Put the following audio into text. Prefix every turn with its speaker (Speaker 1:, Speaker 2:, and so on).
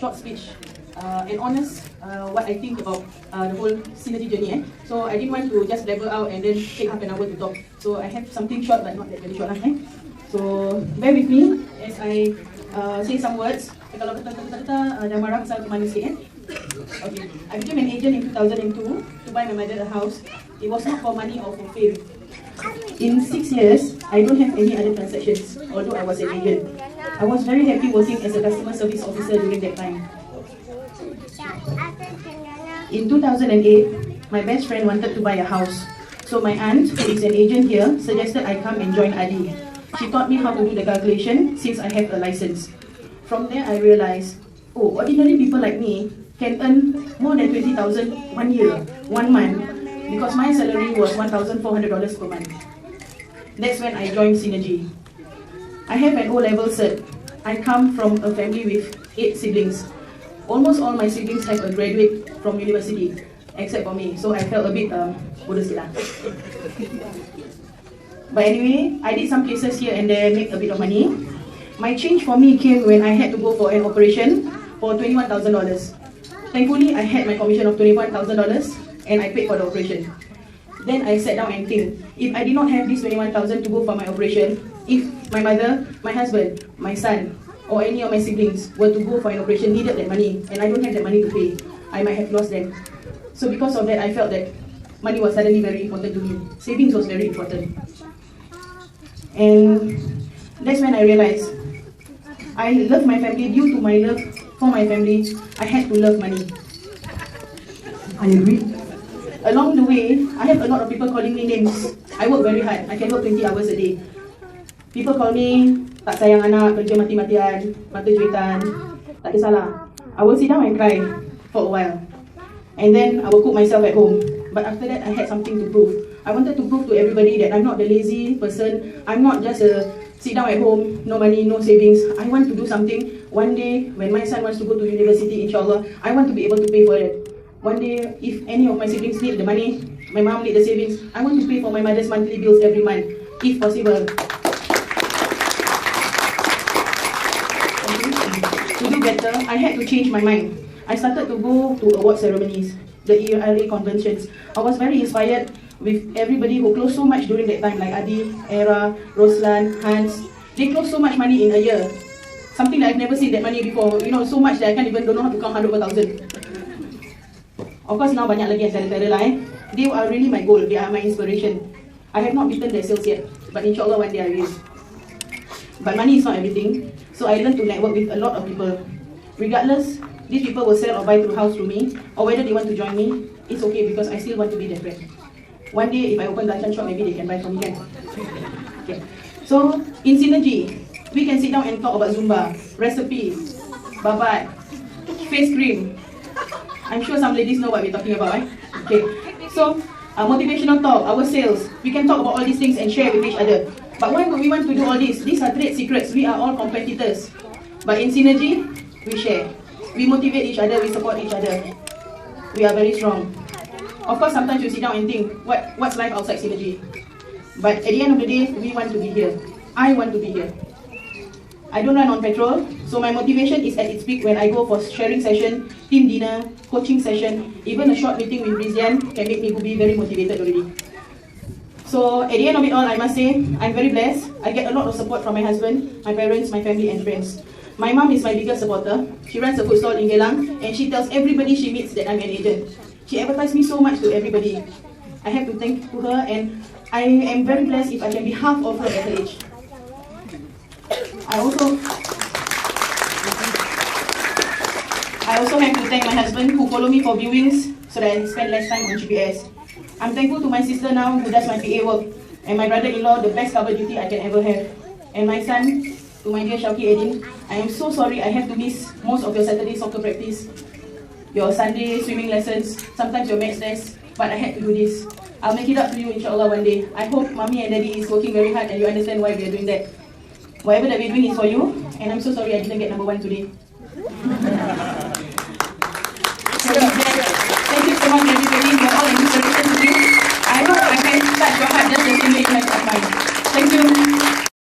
Speaker 1: short speech and honest what I think about the whole synergy journey. So I didn't want to just blabber out and then take half an hour to talk. So I have something short but not that very short. So bear with me as I say some words. Kalau kata-kata dah marah pasal mana sikit. Okay, I became an agent in 2002 to buy my mother a house. It was not for money or for fame. In 6 years, I don't have any other transactions, although I was an agent. I was very happy working as a customer service officer during that time. In 2008, my best friend wanted to buy a house. So my aunt, who is an agent here, suggested I come and join Adi. She taught me how to do the calculation since I have a license. From there, I realized, oh, ordinary people like me can earn more than 20,000 1 year, 1 month, because my salary was $1,400 per month. That's when I joined Synergy. I have an O-level cert. I come from a family with 8 siblings. Almost all my siblings have a graduate from university, except for me. So I felt a bit bodoh sikit lah. But anyway, I did some cases here and there, make a bit of money. My change for me came when I had to go for an operation for $21,000. Thankfully, I had my commission of $21,000 and I paid for the operation. Then I sat down and think, if I did not have this $21,000 to go for my operation, if my mother, my husband, my son, or any of my siblings were to go for an operation, needed that money, and I don't have the money to pay, I might have lost them. So because of that, I felt that money was suddenly very important to me. Savings was very important. And that's when I realized, I love my family. Due to my love for my family, I had to love money. I agree. Along the way, I have a lot of people calling me names. I work very hard. I can work 20 hours a day. People call me, tak sayang anak, kerja mati-matian, mata juitan. Tak kisahlah. I will sit down and cry for a while. And then I will cook myself at home. But after that, I had something to prove. I wanted to prove to everybody that I'm not the lazy person. I'm not just a sit down at home, no money, no savings. I want to do something. One day, when my son wants to go to university, inshallah, I want to be able to pay for it. One day, if any of my siblings need the money, my mom need the savings, I want to pay for my mother's monthly bills every month, if possible. To do better, I had to change my mind. I started to go to award ceremonies, the ERA conventions. I was very inspired with everybody who closed so much during that time, like Adi, Era, Roslan, Hans. They closed so much money in a year. Something that I've never seen that money before. You know, so much that I can't even don't know how to count 100 per thousand. Of course, now banyak lagi yang tera-tera lah. They are really my goal. They are my inspiration. I have not beaten their sales yet, but inshallah one day I will. But money is not everything. So I learned to network with a lot of people. Regardless, these people will sell or buy through house through me, or whether they want to join me, it's okay because I still want to be their friend. One day, if I open Danchan shop, maybe they can buy from me. Okay. So, in Synergy, we can sit down and talk about Zumba, recipes, babat, face cream. I'm sure some ladies know what we're talking about, right? Okay. So, motivational talk, our sales, we can talk about all these things and share with each other. But why would we want to do all this? These are trade secrets. We are all competitors. But in Synergy, we share. We motivate each other, we support each other. We are very strong. Of course, sometimes you sit down and think, what's life outside Synergy? But at the end of the day, we want to be here. I want to be here. I don't run on petrol, so my motivation is at its peak when I go for sharing session, team dinner, coaching session, even a short meeting with Rizian can make me be very motivated already. So at the end of it all, I must say, I'm very blessed. I get a lot of support from my husband, my parents, my family and friends. My mom is my biggest supporter. She runs a food stall in Geylang and she tells everybody she meets that I'm an agent. She advertised me so much to everybody. I have to thank to her and I am very blessed if I can be half of her at her age. I also have to thank my husband who follow me for viewings so that I spend less time on GPS. I'm thankful to my sister now who does my PA work and my brother-in-law, the best cover duty I can ever have. And my son, to my dear Shauki Edin, I am so sorry I have to miss most of your Saturday soccer practice, your Sunday swimming lessons, sometimes your maths test, but I had to do this. I'll make it up to you inshallah one day. I hope mommy and daddy is working very hard and you understand why we are doing that. Whatever that we're doing is for you, and I'm so sorry I didn't get number 1 today. Thank you so much everybody, you're all in this to me. I hope I can touch your heart just the same way you have touched mine. Thank you.